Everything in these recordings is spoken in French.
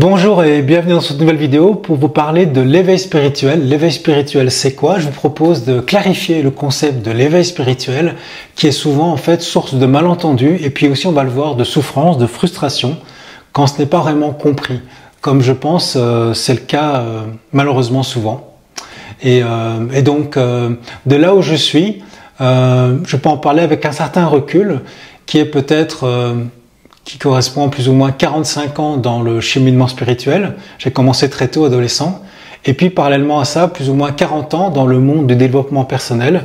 Bonjour et bienvenue dans cette nouvelle vidéo pour vous parler de l'éveil spirituel. L'éveil spirituel, c'est quoi? Je vous propose de clarifier le concept de l'éveil spirituel qui est souvent en fait source de malentendus et puis aussi on va le voir de souffrance, de frustration quand ce n'est pas vraiment compris. Comme je pense c'est le cas malheureusement souvent. Et donc de là où je suis, je peux en parler avec un certain recul qui est peut-être qui correspond à plus ou moins 45 ans dans le cheminement spirituel. J'ai commencé très tôt adolescent. Et puis parallèlement à ça, plus ou moins 40 ans dans le monde du développement personnel.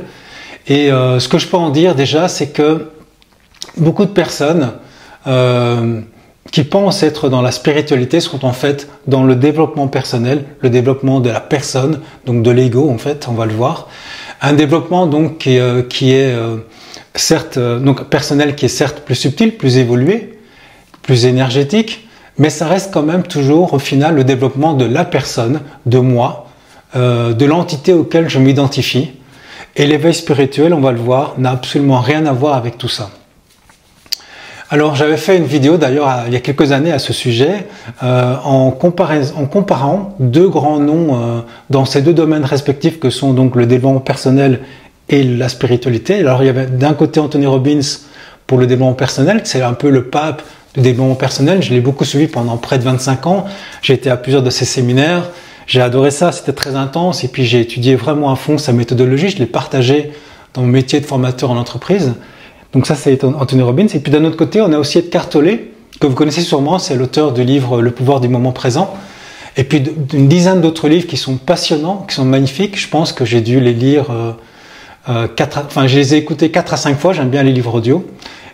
Et ce que je peux en dire déjà, c'est que beaucoup de personnes qui pensent être dans la spiritualité sont en fait dans le développement personnel, le développement de la personne, donc de l'ego en fait, on va le voir. Un développement donc qui est certes donc personnel, qui est certes plus subtil, plus évolué, plus énergétique, mais ça reste quand même toujours au final le développement de la personne, de moi, de l'entité auquel je m'identifie. Et l'éveil spirituel, on va le voir, n'a absolument rien à voir avec tout ça. Alors j'avais fait une vidéo d'ailleurs il y a quelques années à ce sujet, en comparant deux grands noms dans ces deux domaines respectifs que sont donc le développement personnel et la spiritualité. Alors il y avait d'un côté Anthony Robbins pour le développement personnel, c'est un peu le pape du développement personnel. Je l'ai beaucoup suivi pendant près de 25 ans. J'ai été à plusieurs de ses séminaires. J'ai adoré ça, c'était très intense. Et puis j'ai étudié vraiment à fond sa méthodologie. Je l'ai partagé dans mon métier de formateur en entreprise. Donc ça, c'est Anthony Robbins. Et puis d'un autre côté, on a aussi Eckhart Tolle, que vous connaissez sûrement. C'est l'auteur du livre Le pouvoir du moment présent. Et puis d'une dizaine d'autres livres qui sont passionnants, qui sont magnifiques. Je pense que j'ai dû les lire, je les ai écoutés 4 à 5 fois. J'aime bien les livres audio.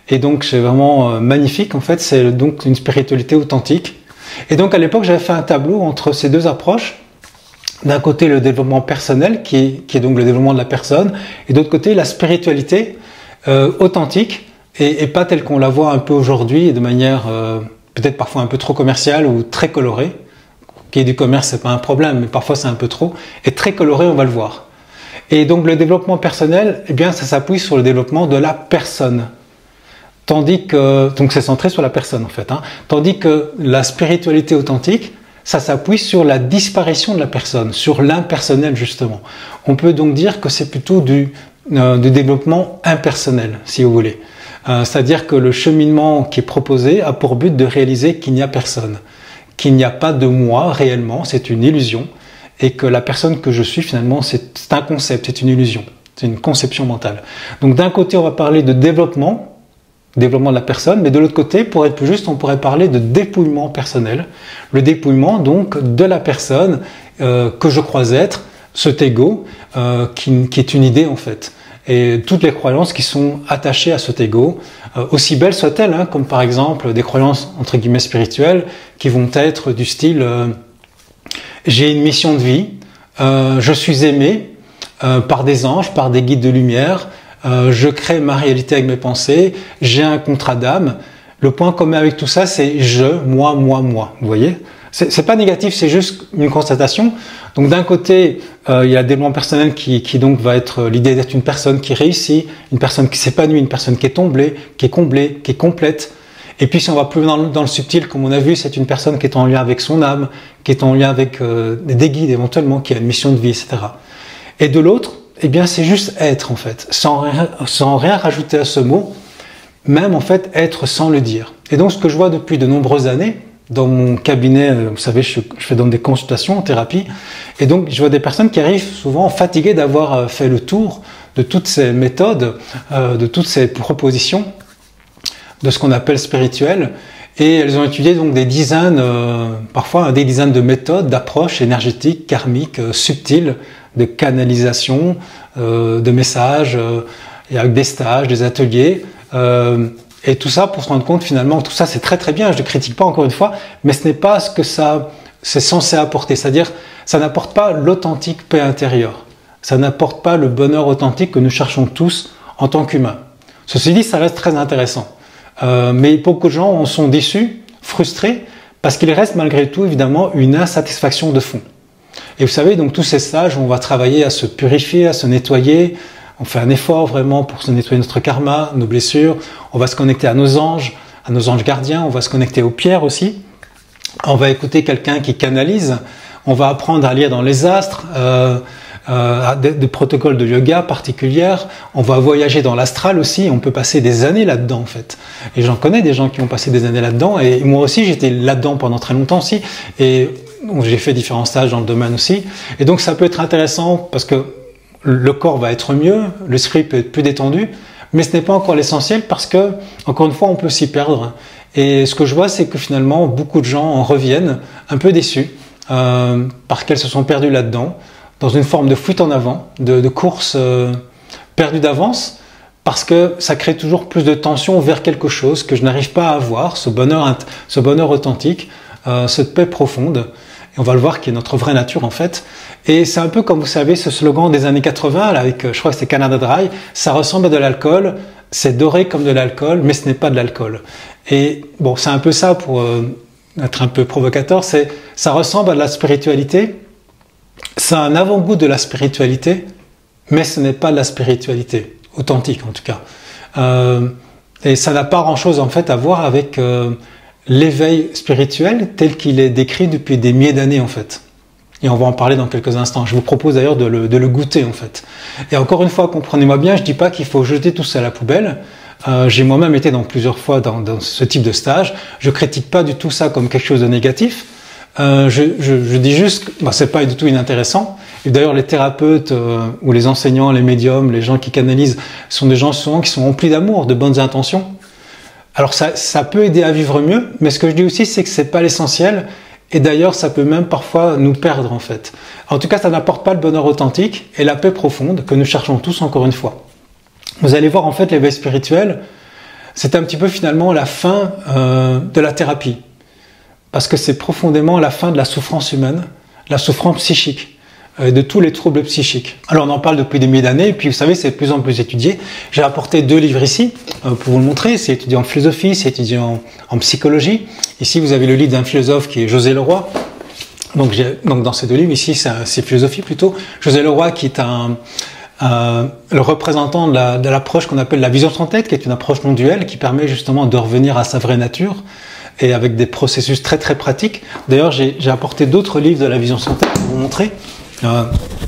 Et donc c'est vraiment magnifique en fait, c'est donc une spiritualité authentique. Et donc à l'époque j'avais fait un tableau entre ces deux approches. D'un côté le développement personnel qui est donc le développement de la personne, et d'autre côté la spiritualité authentique et pas telle qu'on la voit un peu aujourd'hui et de manière peut-être parfois un peu trop commerciale ou très colorée. Qu'il y ait du commerce c'est pas un problème, mais parfois c'est un peu trop. Et très coloré on va le voir. Et donc le développement personnel, eh bien ça s'appuie sur le développement de la personne. Tandis que, donc c'est centré sur la personne en fait, tandis que la spiritualité authentique, ça s'appuie sur la disparition de la personne, sur l'impersonnel justement. On peut donc dire que c'est plutôt du développement impersonnel, si vous voulez. C'est-à-dire que le cheminement qui est proposé a pour but de réaliser qu'il n'y a personne, qu'il n'y a pas de moi réellement, c'est une illusion, et que la personne que je suis finalement c'est un concept, c'est une illusion, c'est une conception mentale. Donc d'un côté on va parler de développement de la personne, mais de l'autre côté, pour être plus juste, on pourrait parler de dépouillement personnel. Le dépouillement donc de la personne que je crois être, cet ego, qui est une idée en fait. Et toutes les croyances qui sont attachées à cet ego, aussi belles soient-elles, comme par exemple des croyances entre guillemets spirituelles, qui vont être du style j'ai une mission de vie, je suis aimé par des anges, par des guides de lumière, je crée ma réalité avec mes pensées, j'ai un contrat d'âme. Le point commun avec tout ça, c'est je, moi, moi, moi. Vous voyez? C'est pas négatif, c'est juste une constatation. Donc d'un côté, il y a le développement personnel qui donc va être l'idée d'être une personne qui réussit, une personne qui s'épanouit, une personne qui est comblée, qui est complète. Et puis si on va plus dans le subtil, comme on a vu, c'est une personne qui est en lien avec son âme, qui est en lien avec des guides éventuellement, qui a une mission de vie, etc. Et de l'autre, eh bien c'est juste être en fait, sans rien rajouter à ce mot, même en fait être sans le dire. Et donc ce que je vois depuis de nombreuses années, dans mon cabinet, vous savez, je fais donc des consultations en thérapie, et donc je vois des personnes qui arrivent souvent fatiguées d'avoir fait le tour de toutes ces méthodes, de toutes ces propositions, de ce qu'on appelle spirituel, et elles ont étudié donc des dizaines, parfois des dizaines de méthodes, d'approches énergétiques, karmiques, subtiles, de canalisation, de messages, et avec des stages, des ateliers, et tout ça pour se rendre compte finalement, tout ça c'est très très bien, je ne critique pas encore une fois, mais ce n'est pas ce que ça c'est censé apporter, c'est-à-dire ça n'apporte pas l'authentique paix intérieure, ça n'apporte pas le bonheur authentique que nous cherchons tous en tant qu'humains. Ceci dit, ça reste très intéressant, mais beaucoup de gens en sont déçus, frustrés, parce qu'il reste malgré tout évidemment une insatisfaction de fond. Et vous savez, donc tous ces stages où on va travailler à se purifier, à se nettoyer, on fait un effort vraiment pour se nettoyer notre karma, nos blessures, on va se connecter à nos anges gardiens, on va se connecter aux pierres aussi. on va écouter quelqu'un qui canalise, on va apprendre à lire dans les astres, des protocoles de yoga particulières, on va voyager dans l'astral aussi, on peut passer des années là-dedans en fait. Et j'en connais des gens qui ont passé des années là-dedans, et moi aussi j'étais là-dedans pendant très longtemps aussi, et j'ai fait différents stages dans le domaine aussi. Et donc ça peut être intéressant parce que le corps va être mieux, l'esprit peut être plus détendu, mais ce n'est pas encore l'essentiel parce que, encore une fois, on peut s'y perdre. Et ce que je vois, c'est que finalement, beaucoup de gens en reviennent un peu déçus parce qu'elles se sont perdues là-dedans, dans une forme de fuite en avant, de course perdue d'avance, parce que ça crée toujours plus de tension vers quelque chose que je n'arrive pas à avoir, ce bonheur authentique, cette paix profonde. Et on va le voir qui est notre vraie nature en fait. Et c'est un peu comme vous savez ce slogan des années 80 là, avec je crois que c'est Canada Dry, ça ressemble à de l'alcool, c'est doré comme de l'alcool, mais ce n'est pas de l'alcool. Et bon, c'est un peu ça pour être un peu provocateur, ça ressemble à de la spiritualité, ça a un avant-goût de la spiritualité, mais ce n'est pas de la spiritualité, authentique en tout cas. Et ça n'a pas grand-chose en fait à voir avec l'éveil spirituel tel qu'il est décrit depuis des milliers d'années en fait. Et on va en parler dans quelques instants. Je vous propose d'ailleurs de le goûter en fait. Et encore une fois, comprenez-moi bien, je dis pas qu'il faut jeter tout ça à la poubelle. J'ai moi-même été plusieurs fois dans ce type de stage. Je critique pas du tout ça comme quelque chose de négatif. Je dis juste que c'est pas du tout inintéressant. Et d'ailleurs, les thérapeutes ou les enseignants, les médiums, les gens qui canalisent sont des gens souvent qui sont remplis d'amour, de bonnes intentions. Alors ça peut aider à vivre mieux, mais ce que je dis aussi, c'est que c'est pas l'essentiel. Et d'ailleurs, ça peut même parfois nous perdre en fait. En tout cas, ça n'apporte pas le bonheur authentique et la paix profonde que nous cherchons tous encore une fois. Vous allez voir en fait l'éveil spirituel, c'est un petit peu finalement la fin de la thérapie. Parce que c'est profondément la fin de la souffrance humaine, la souffrance psychique, de tous les troubles psychiques. Alors on en parle depuis des milliers d'années, et puis vous savez, c'est de plus en plus étudié. J'ai apporté 2 livres ici, pour vous le montrer. C'est étudié en philosophie, c'est étudié en psychologie. Ici, vous avez le livre d'un philosophe qui est José Leroy. Donc dans ces 2 livres, ici, c'est philosophie plutôt. José Leroy qui est le représentant de l'approche qu'on appelle la vision sans tête, qui est une approche non duelle, qui permet justement de revenir à sa vraie nature, et avec des processus très très pratiques. D'ailleurs, j'ai apporté d'autres livres de la vision sans tête pour vous montrer.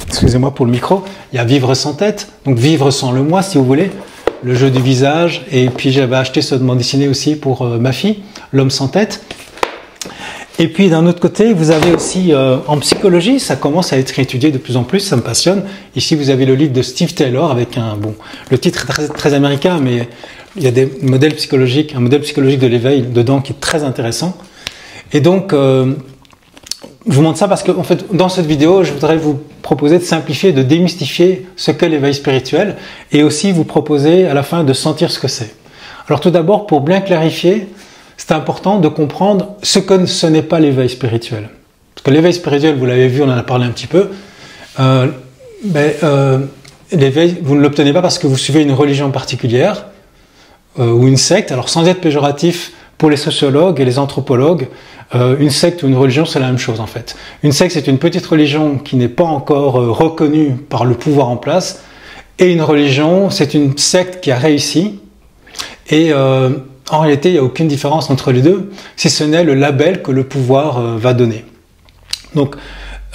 Excusez-moi pour le micro. Il y a Vivre sans tête, donc vivre sans le moi si vous voulez, le jeu du visage, et puis j'avais acheté ce de bande dessinée aussi pour ma fille, L'homme sans tête. Et puis d'un autre côté, vous avez aussi en psychologie, ça commence à être étudié de plus en plus, ça me passionne. Ici, vous avez le livre de Steve Taylor avec le titre est très américain, mais il y a un modèle psychologique de l'éveil dedans qui est très intéressant. Et donc, je vous montre ça parce que, en fait, dans cette vidéo, je voudrais vous proposer de simplifier, de démystifier ce qu'est l'éveil spirituel et aussi vous proposer à la fin de sentir ce que c'est. Alors tout d'abord, pour bien clarifier, c'est important de comprendre ce n'est pas l'éveil spirituel. Parce que l'éveil spirituel, vous l'avez vu, on en a parlé un petit peu, l'éveil, vous ne l'obtenez pas parce que vous suivez une religion particulière ou une secte. Alors sans être péjoratif pour les sociologues et les anthropologues, une secte ou une religion, c'est la même chose en fait. Une secte, c'est une petite religion qui n'est pas encore reconnue par le pouvoir en place, et une religion, c'est une secte qui a réussi, et en réalité, il n'y a aucune différence entre les deux, si ce n'est le label que le pouvoir va donner. Donc,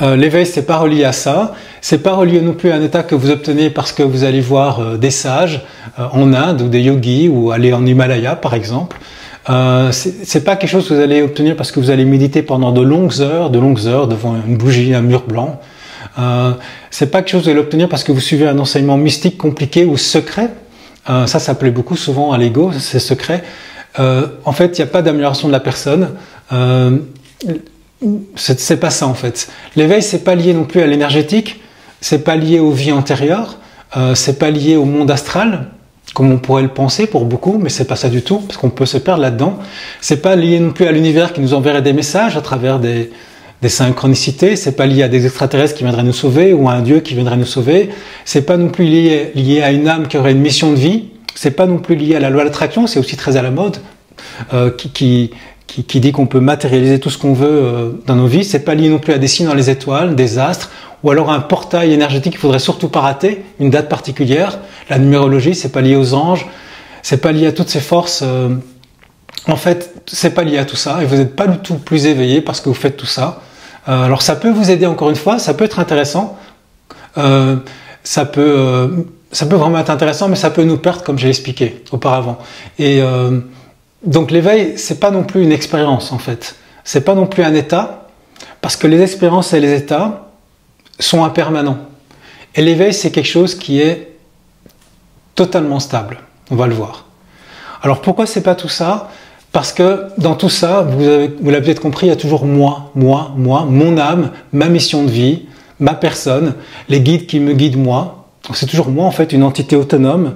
l'éveil, c'est pas relié à ça, c'est pas relié non plus à un état que vous obtenez parce que vous allez voir des sages en Inde, ou des yogis, ou aller en Himalaya par exemple. C'est pas quelque chose que vous allez obtenir parce que vous allez méditer pendant de longues heures devant une bougie, un mur blanc. C'est pas quelque chose que vous allez obtenir parce que vous suivez un enseignement mystique compliqué ou secret. Ça plaît beaucoup souvent à l'ego, c'est secret. En fait, il n'y a pas d'amélioration de la personne. C'est pas ça en fait. L'éveil, c'est pas lié non plus à l'énergétique, c'est pas lié aux vies antérieures, c'est pas lié au monde astral, comme on pourrait le penser pour beaucoup, mais c'est pas ça du tout, parce qu'on peut se perdre là-dedans. C'est pas lié non plus à l'univers qui nous enverrait des messages à travers des synchronicités, c'est pas lié à des extraterrestres qui viendraient nous sauver ou à un dieu qui viendrait nous sauver, c'est pas non plus lié à une âme qui aurait une mission de vie, c'est pas non plus lié à la loi de l'attraction, c'est aussi très à la mode, qui dit qu'on peut matérialiser tout ce qu'on veut dans nos vies, c'est pas lié non plus à des signes dans les étoiles, des astres, ou alors un portail énergétique qu'il faudrait surtout pas rater, une date particulière. La numérologie, c'est pas lié aux anges, c'est pas lié à toutes ces forces en fait, c'est pas lié à tout ça et vous n'êtes pas du tout plus éveillé parce que vous faites tout ça. Alors ça peut vous aider encore une fois, ça peut être intéressant, ça peut vraiment être intéressant, mais ça peut nous perdre comme j'ai expliqué auparavant. Et donc l'éveil, c'est pas non plus une expérience en fait, c'est pas non plus un état, parce que les expériences et les états sont impermanents. Et l'éveil, c'est quelque chose qui est totalement stable, on va le voir. Alors pourquoi c'est pas tout ça? Parce que dans tout ça, vous l'avez peut-être compris, il y a toujours moi, mon âme, ma mission de vie, ma personne, les guides qui me guident moi. C'est toujours moi en fait, une entité autonome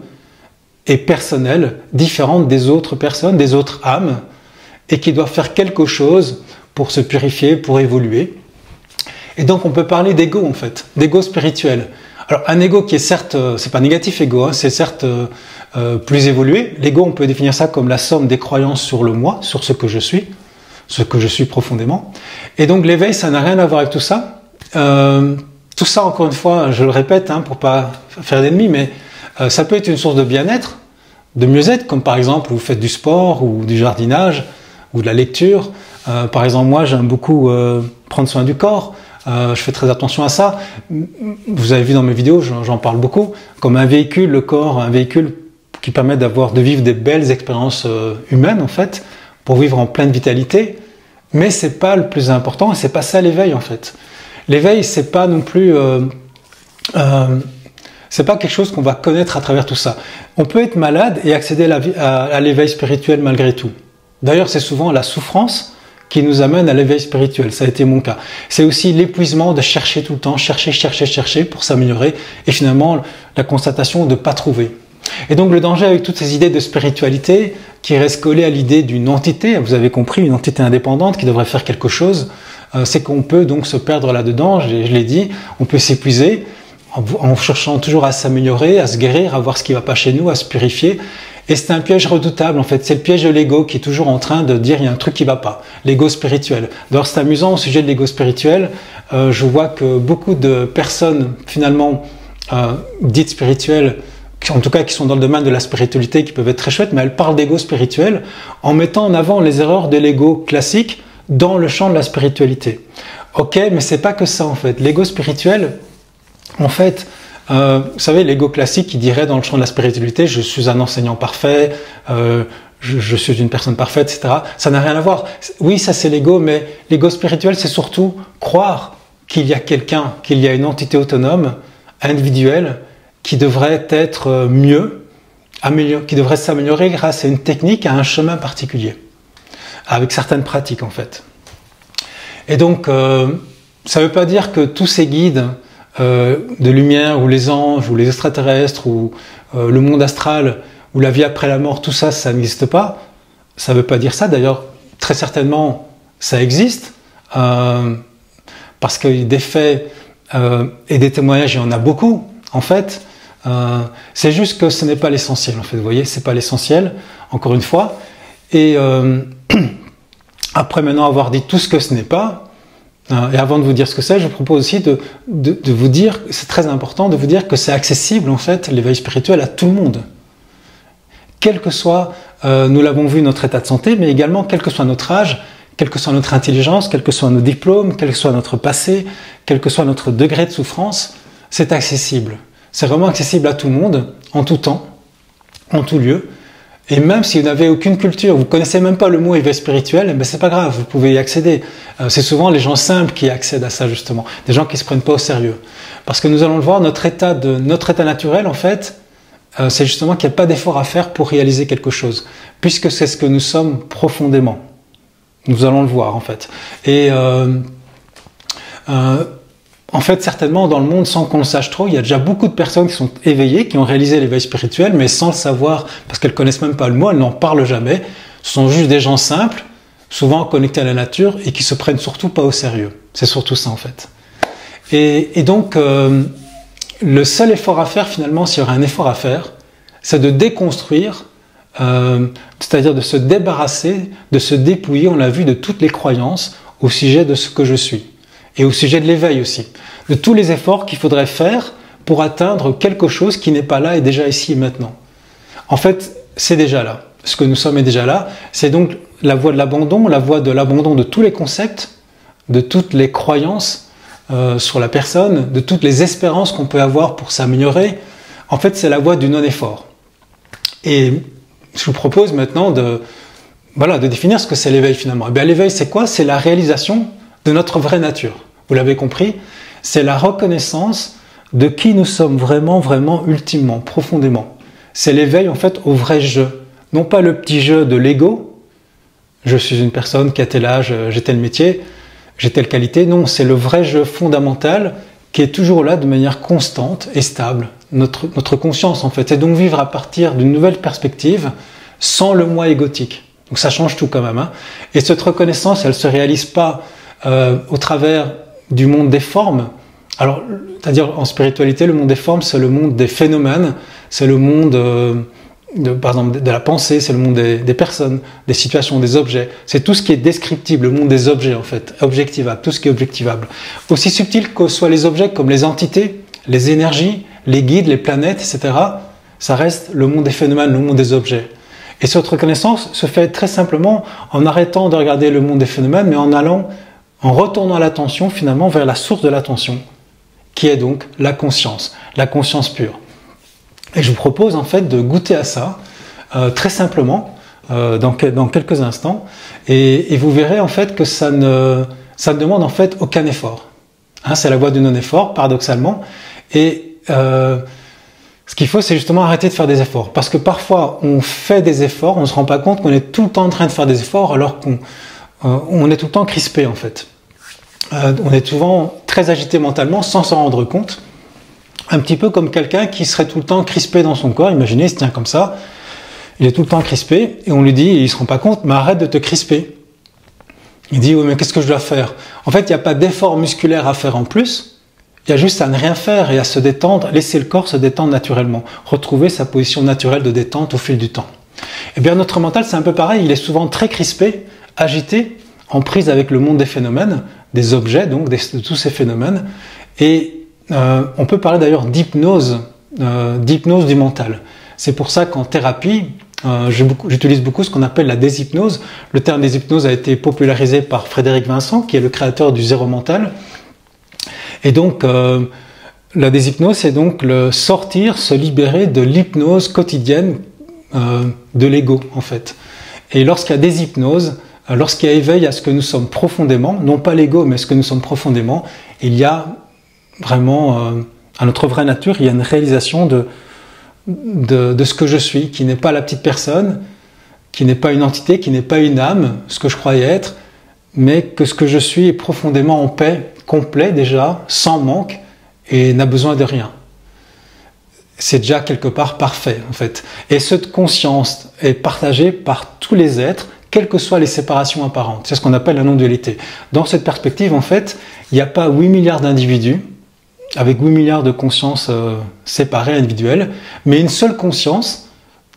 et personnelle, différente des autres personnes, des autres âmes, et qui doit faire quelque chose pour se purifier, pour évoluer. Et donc on peut parler d'ego en fait, d'ego spirituel. Alors un ego qui est certes, c'est pas négatif ego, hein, c'est certes plus évolué. L'ego, on peut définir ça comme la somme des croyances sur le moi, sur ce que je suis profondément. Et donc l'éveil, ça n'a rien à voir avec tout ça. Tout ça, encore une fois, je le répète, hein, pour pas faire d'ennemis, mais ça peut être une source de bien-être, de mieux-être, comme par exemple vous faites du sport ou du jardinage ou de la lecture. Par exemple, moi, j'aime beaucoup prendre soin du corps. Je fais très attention à ça. Vous avez vu dans mes vidéos, j'en parle beaucoup. Comme un véhicule, le corps, un véhicule qui permet de vivre des belles expériences humaines en fait, pour vivre en pleine vitalité. Mais c'est pas le plus important, et c'est pas ça l'éveil en fait. L'éveil, c'est pas non plus, c'est pas quelque chose qu'on va connaître à travers tout ça. On peut être malade et accéder à l'éveil spirituel malgré tout. D'ailleurs, c'est souvent la souffrance qui nous amène à l'éveil spirituel. Ça a été mon cas. C'est aussi l'épuisement de chercher tout le temps, chercher pour s'améliorer, et finalement la constatation de ne pas trouver. Et donc le danger avec toutes ces idées de spiritualité qui restent collées à l'idée d'une entité, vous avez compris, une entité indépendante qui devrait faire quelque chose, c'est qu'on peut donc se perdre là-dedans, je l'ai dit, on peut s'épuiser en cherchant toujours à s'améliorer, à se guérir, à voir ce qui ne va pas chez nous, à se purifier. Et c'est un piège redoutable en fait, c'est le piège de l'ego qui est toujours en train de dire il y a un truc qui ne va pas, l'ego spirituel. D'ailleurs c'est amusant au sujet de l'ego spirituel, je vois que beaucoup de personnes finalement dites spirituelles, en tout cas qui sont dans le domaine de la spiritualité, qui peuvent être très chouettes, mais elles parlent d'ego spirituel en mettant en avant les erreurs de l'ego classique dans le champ de la spiritualité. Ok, mais c'est pas que ça en fait. L'ego spirituel, en fait, vous savez, l'ego classique qui dirait dans le champ de la spiritualité, je suis un enseignant parfait, je suis une personne parfaite, etc. Ça n'a rien à voir. Oui, ça c'est l'ego, mais l'ego spirituel, c'est surtout croire qu'il y a quelqu'un, qu'il y a une entité autonome, individuelle, qui devrait être mieux, qui devrait s'améliorer grâce à une technique, à un chemin particulier, avec certaines pratiques en fait. Et donc, ça ne veut pas dire que tous ces guides de lumière, ou les anges, ou les extraterrestres, ou le monde astral, ou la vie après la mort, tout ça, ça n'existe pas. Ça ne veut pas dire ça. D'ailleurs, très certainement, ça existe, parce que des faits et des témoignages, il y en a beaucoup, en fait. C'est juste que ce n'est pas l'essentiel en fait, vous voyez, c'est pas l'essentiel, encore une fois. Et après maintenant avoir dit tout ce que ce n'est pas, et avant de vous dire ce que c'est, je vous propose aussi de vous dire, c'est très important de vous dire que c'est accessible en fait, l'éveil spirituel à tout le monde. Quel que soit, nous l'avons vu, notre état de santé, mais également quel que soit notre âge, quelle que soit notre intelligence, quels que soient nos diplômes, quel que soit notre passé, quel que soit notre degré de souffrance, c'est accessible. C'est vraiment accessible à tout le monde, en tout temps, en tout lieu. Et même si vous n'avez aucune culture, vous ne connaissez même pas le mot éveil spirituel, ben c'est pas grave, vous pouvez y accéder. C'est souvent les gens simples qui accèdent à ça justement, des gens qui ne se prennent pas au sérieux. Parce que nous allons le voir, notre état naturel en fait, c'est justement qu'il n'y a pas d'effort à faire pour réaliser quelque chose, puisque c'est ce que nous sommes profondément. Nous allons le voir en fait. Et en fait, certainement, dans le monde, sans qu'on le sache trop, il y a déjà beaucoup de personnes qui sont éveillées, qui ont réalisé l'éveil spirituel, mais sans le savoir, parce qu'elles ne connaissent même pas le mot, elles n'en parlent jamais. Ce sont juste des gens simples, souvent connectés à la nature, et qui se prennent surtout pas au sérieux. C'est surtout ça, en fait. Et donc, le seul effort à faire, finalement, s'il y aurait un effort à faire, c'est de déconstruire, c'est-à-dire de se débarrasser, de se dépouiller, on l'a vu, de toutes les croyances au sujet de ce que je suis. Et au sujet de l'éveil aussi, de tous les efforts qu'il faudrait faire pour atteindre quelque chose qui n'est pas là et déjà ici et maintenant. En fait, c'est déjà là. ce que nous sommes est déjà là. C'est donc la voie de l'abandon de tous les concepts, de toutes les croyances sur la personne, de toutes les espérances qu'on peut avoir pour s'améliorer. En fait, c'est la voie du non-effort. Et je vous propose maintenant de définir ce que c'est l'éveil finalement. Et bien, l'éveil, c'est quoi? C'est la réalisation de notre vraie nature. Vous l'avez compris? C'est la reconnaissance de qui nous sommes vraiment, vraiment, ultimement, profondément. C'est l'éveil en fait au vrai jeu. Non pas le petit jeu de l'ego. Je suis une personne qui a tel âge, j'ai tel métier, j'ai telle qualité. Non, c'est le vrai jeu fondamental qui est toujours là de manière constante et stable. Notre conscience en fait. C'est donc vivre à partir d'une nouvelle perspective sans le moi égotique. Donc ça change tout quand même. Hein. Et cette reconnaissance, elle ne se réalise pas au travers du monde des formes. Alors, c'est-à-dire en spiritualité, le monde des formes, c'est le monde des phénomènes, c'est le monde par exemple, de la pensée, c'est le monde des personnes, des situations, des objets. C'est tout ce qui est descriptible, le monde des objets en fait, objectivable, tout ce qui est objectivable. Aussi subtil que soient les objets comme les entités, les énergies, les guides, les planètes, etc., ça reste le monde des phénomènes, le monde des objets. Et cette reconnaissance se fait très simplement en arrêtant de regarder le monde des phénomènes, mais en retournant l'attention finalement vers la source de l'attention, qui est donc la conscience pure. Et je vous propose en fait de goûter à ça très simplement dans quelques instants, et vous verrez en fait que ça ne demande en fait aucun effort. Hein, c'est la voie du non-effort, paradoxalement. Et ce qu'il faut, c'est justement arrêter de faire des efforts, parce que parfois on fait des efforts, on se rend pas compte qu'on est tout le temps en train de faire des efforts, alors qu'on est tout le temps crispé en fait. On est souvent très agité mentalement sans s'en rendre compte. Un petit peu comme quelqu'un qui serait tout le temps crispé dans son corps. Imaginez, il se tient comme ça, il est tout le temps crispé, et on lui dit, et il ne se rend pas compte, mais arrête de te crisper. Il dit, oui, mais qu'est-ce que je dois faire? En fait, il n'y a pas d'effort musculaire à faire en plus, il y a juste à ne rien faire et à se détendre, laisser le corps se détendre naturellement, retrouver sa position naturelle de détente au fil du temps. Eh bien, notre mental, c'est un peu pareil, il est souvent très crispé, agité, en prise avec le monde des phénomènes, des objets, donc de tous ces phénomènes, et on peut parler d'ailleurs d'hypnose du mental. C'est pour ça qu'en thérapie, j'utilise beaucoup ce qu'on appelle la déshypnose. Le terme déshypnose a été popularisé par Frédéric Vincent, qui est le créateur du zéro mental. Et donc, la déshypnose, c'est donc le sortir, se libérer de l'hypnose quotidienne de l'ego, en fait. Et lorsqu'il y a déshypnose, lorsqu'il y a éveil à ce que nous sommes profondément, non pas l'ego, mais ce que nous sommes profondément, il y a vraiment, à notre vraie nature, il y a une réalisation de ce que je suis, qui n'est pas la petite personne, qui n'est pas une entité, qui n'est pas une âme, ce que je croyais être, mais que ce que je suis est profondément en paix, complet déjà, sans manque, et n'a besoin de rien. C'est déjà quelque part parfait, en fait. Et cette conscience est partagée par tous les êtres, quelles que soient les séparations apparentes. C'est ce qu'on appelle la non-dualité. Dans cette perspective, en fait, il n'y a pas 8 milliards d'individus, avec 8 milliards de consciences séparées, individuelles, mais une seule conscience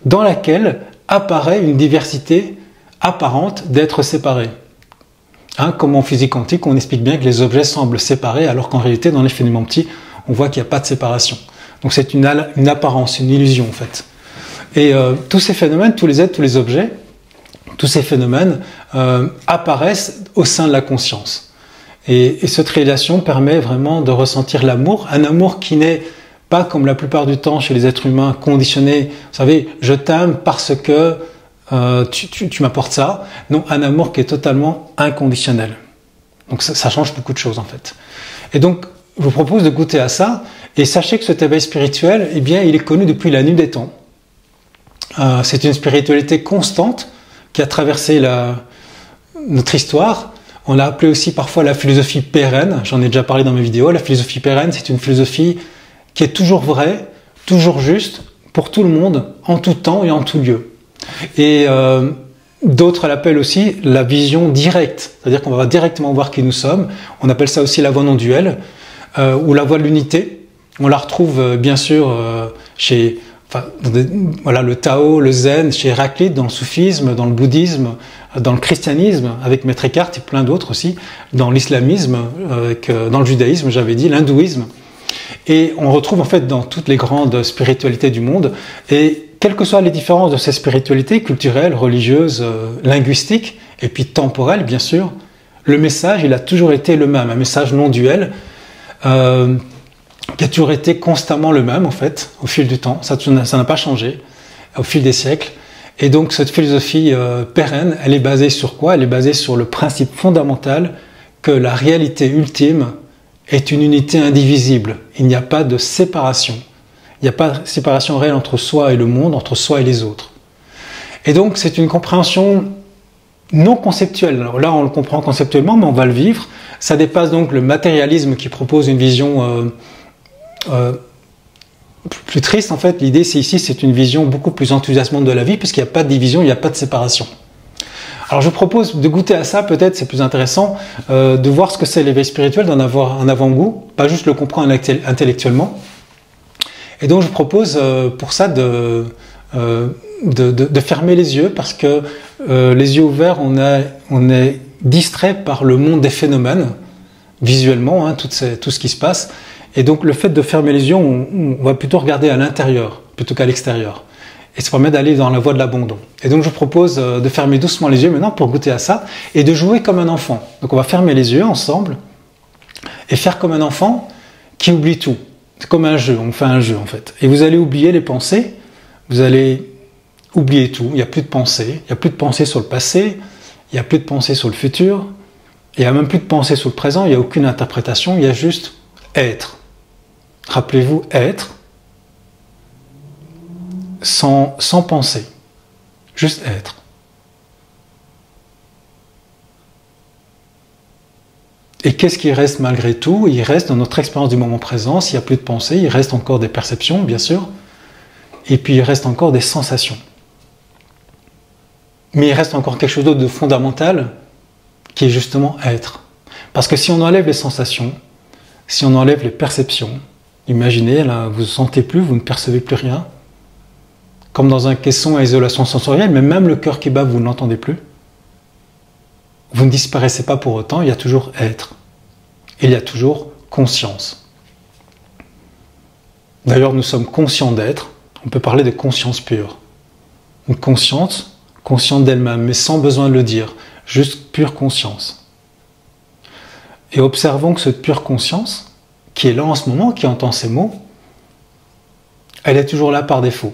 dans laquelle apparaît une diversité apparente d'êtres séparés. Hein, comme en physique quantique, on explique bien que les objets semblent séparés, alors qu'en réalité, dans les phénomènes petits, on voit qu'il n'y a pas de séparation. Donc c'est une apparence, une illusion en fait. Et tous ces phénomènes, tous les êtres, tous les objets, tous ces phénomènes apparaissent au sein de la conscience. Et cette réalisation permet vraiment de ressentir l'amour, un amour qui n'est pas comme la plupart du temps chez les êtres humains conditionné, vous savez, je t'aime parce que tu m'apportes ça. Non, un amour qui est totalement inconditionnel. Donc ça change beaucoup de choses en fait. Et donc, je vous propose de goûter à ça, et sachez que cet éveil spirituel, eh bien, il est connu depuis la nuit des temps. C'est une spiritualité constante qui a traversé notre histoire. On l'a appelé aussi parfois la philosophie pérenne, j'en ai déjà parlé dans mes vidéos. La philosophie pérenne, c'est une philosophie qui est toujours vraie, toujours juste, pour tout le monde, en tout temps et en tout lieu. Et d'autres l'appellent aussi la vision directe, c'est-à-dire qu'on va directement voir qui nous sommes. On appelle ça aussi la voie non duelle, ou la voie de l'unité. On la retrouve bien sûr chez le Tao, le Zen, chez Héraclite, dans le soufisme, dans le bouddhisme, dans le christianisme, avec Maître Eckhart et plein d'autres aussi, dans l'islamisme, dans le judaïsme, j'avais dit, l'hindouisme. Et on retrouve en fait dans toutes les grandes spiritualités du monde. Et quelles que soient les différences de ces spiritualités culturelles, religieuses, linguistiques, et puis temporelles, bien sûr, le message, il a toujours été le même, un message non duel, qui a toujours été constamment le même, en fait, au fil du temps. Ça n'a pas changé au fil des siècles. Et donc, cette philosophie pérenne, elle est basée sur quoi? Elle est basée sur le principe fondamental que la réalité ultime est une unité indivisible. Il n'y a pas de séparation. Il n'y a pas de séparation réelle entre soi et le monde, entre soi et les autres. Et donc, c'est une compréhension non conceptuelle. Alors là, on le comprend conceptuellement, mais on va le vivre. Ça dépasse donc le matérialisme qui propose une vision plus triste. En fait, l'idée, c'est une vision beaucoup plus enthousiasmante de la vie, puisqu'il n'y a pas de division, il n'y a pas de séparation. Alors je vous propose de goûter à ça, peut-être c'est plus intéressant, de voir ce que c'est l'éveil spirituel, d'en avoir un avant-goût, pas juste le comprendre intellectuellement. Et donc je vous propose pour ça de fermer les yeux, parce que les yeux ouverts, on est distrait par le monde des phénomènes, visuellement, hein, tout ce qui se passe. Et donc le fait de fermer les yeux, on va plutôt regarder à l'intérieur, plutôt qu'à l'extérieur. Et ça permet d'aller dans la voie de l'abandon. Et donc je vous propose de fermer doucement les yeux maintenant pour goûter à ça, et de jouer comme un enfant. Donc on va fermer les yeux ensemble, et faire comme un enfant qui oublie tout. C'est comme un jeu, on fait un jeu en fait. Et vous allez oublier les pensées, vous allez oublier tout, il n'y a plus de pensée, il n'y a plus de pensée sur le passé, il n'y a plus de pensée sur le futur, il n'y a même plus de pensée sur le présent, il n'y a aucune interprétation, il y a juste être. Rappelez-vous, être, sans penser, juste être. Et qu'est-ce qui reste malgré tout? Il reste dans notre expérience du moment présent, s'il n'y a plus de pensée, il reste encore des perceptions, bien sûr, et puis il reste encore des sensations. Mais il reste encore quelque chose d'autre de fondamental, qui est justement être. Parce que si on enlève les sensations, si on enlève les perceptions, imaginez, là, vous ne sentez plus, vous ne percevez plus rien, comme dans un caisson à isolation sensorielle, mais même le cœur qui bat, vous ne l'entendez plus. Vous ne disparaissez pas pour autant, il y a toujours être. Il y a toujours conscience. D'ailleurs, nous sommes conscients d'être, on peut parler de conscience pure. Une conscience, consciente d'elle-même, mais sans besoin de le dire, juste pure conscience. Et observons que cette pure conscience, qui est là en ce moment, qui entend ces mots, elle est toujours là par défaut.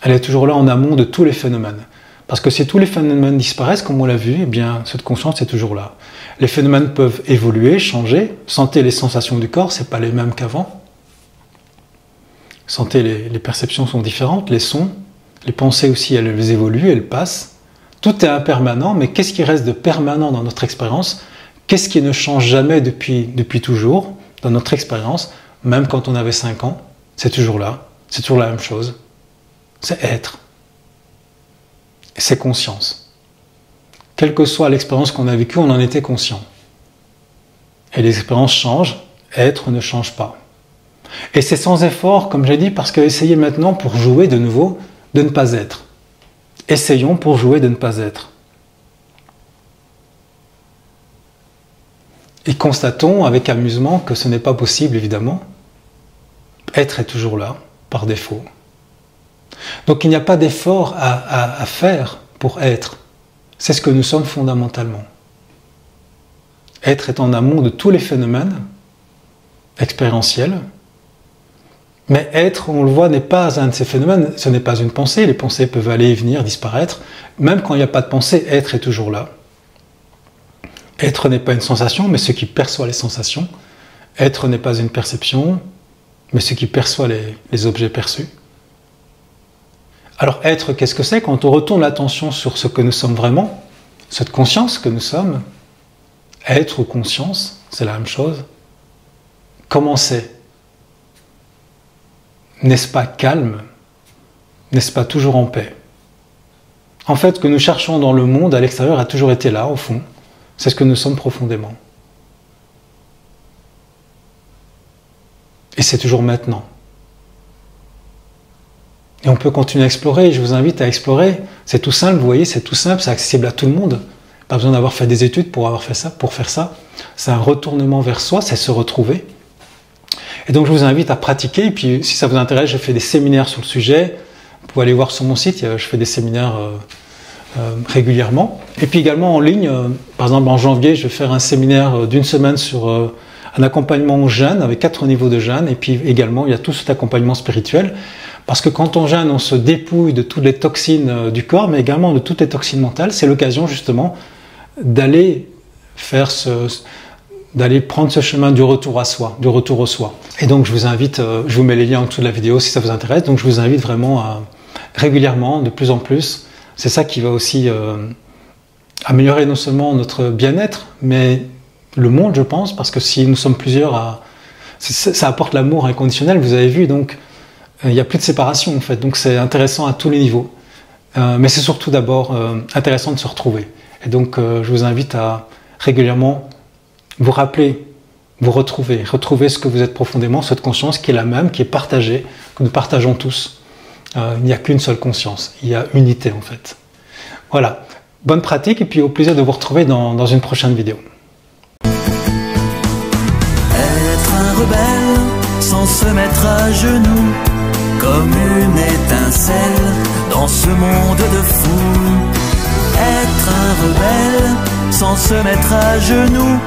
Elle est toujours là en amont de tous les phénomènes. Parce que si tous les phénomènes disparaissent, comme on l'a vu, eh bien, cette conscience est toujours là. Les phénomènes peuvent évoluer, changer. Sentez les sensations du corps, c'est pas les mêmes qu'avant. Sentez les perceptions sont différentes, les sons, les pensées aussi, elles évoluent, elles passent. Tout est impermanent, mais qu'est-ce qui reste de permanent dans notre expérience? Qu'est-ce qui ne change jamais depuis toujours dans notre expérience, même quand on avait 5 ans? C'est toujours là, c'est toujours la même chose. C'est être. Et c'est conscience. Quelle que soit l'expérience qu'on a vécue, on en était conscient. Et les expériences changent, être ne change pas. Et c'est sans effort, comme j'ai dit, parce que essayez maintenant pour jouer de nouveau de ne pas être. Essayons pour jouer de ne pas être. Et constatons avec amusement que ce n'est pas possible, évidemment. Être est toujours là, par défaut. Donc il n'y a pas d'effort à faire pour être. C'est ce que nous sommes fondamentalement. Être est en amont de tous les phénomènes expérientiels. Mais être, on le voit, n'est pas un de ces phénomènes, ce n'est pas une pensée. Les pensées peuvent aller et venir, disparaître. Même quand il n'y a pas de pensée, être est toujours là. Être n'est pas une sensation, mais ce qui perçoit les sensations. Être n'est pas une perception, mais ce qui perçoit les objets perçus. Alors être, qu'est-ce que c'est? Quand on retourne l'attention sur ce que nous sommes vraiment, cette conscience que nous sommes, être ou conscience, c'est la même chose. Comment c'est? N'est-ce pas calme? N'est-ce pas toujours en paix? En fait, ce que nous cherchons dans le monde, à l'extérieur, a toujours été là, au fond. C'est ce que nous sommes profondément. Et c'est toujours maintenant. Et on peut continuer à explorer, je vous invite à explorer. C'est tout simple, vous voyez, c'est tout simple, c'est accessible à tout le monde. Pas besoin d'avoir fait des études pour faire ça. C'est un retournement vers soi, c'est se retrouver. Et donc je vous invite à pratiquer, et puis si ça vous intéresse, je fais des séminaires sur le sujet, Vous pouvez aller voir sur mon site, je fais des séminaires régulièrement. Et puis également en ligne, par exemple en janvier, je vais faire un séminaire d'une semaine sur un accompagnement au jeûne avec 4 niveaux de jeûne. Et puis également, il y a tout cet accompagnement spirituel. Parce que quand on jeûne, on se dépouille de toutes les toxines du corps, mais également de toutes les toxines mentales. C'est l'occasion justement d'aller d'aller prendre ce chemin du retour à soi, du retour au soi. Et donc je vous invite, je vous mets les liens en dessous de la vidéo si ça vous intéresse, donc je vous invite vraiment à régulièrement, de plus en plus. C'est ça qui va aussi améliorer non seulement notre bien-être, mais le monde, je pense, parce que si nous sommes plusieurs, ça apporte l'amour inconditionnel, vous avez vu, donc il n'y a plus de séparation en fait, donc c'est intéressant à tous les niveaux. Mais c'est surtout d'abord intéressant de se retrouver. Et donc je vous invite à régulièrement vous rappeler, vous retrouver ce que vous êtes profondément, cette conscience qui est la même, qui est partagée, que nous partageons tous. Il n'y a qu'une seule conscience, il y a unité en fait. Voilà, bonne pratique et puis au plaisir de vous retrouver dans une prochaine vidéo. Être un rebelle sans se mettre à genoux, comme une étincelle dans ce monde de fous. Être un rebelle sans se mettre à genoux,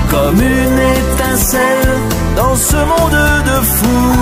comme une étincelle dans ce monde de fous.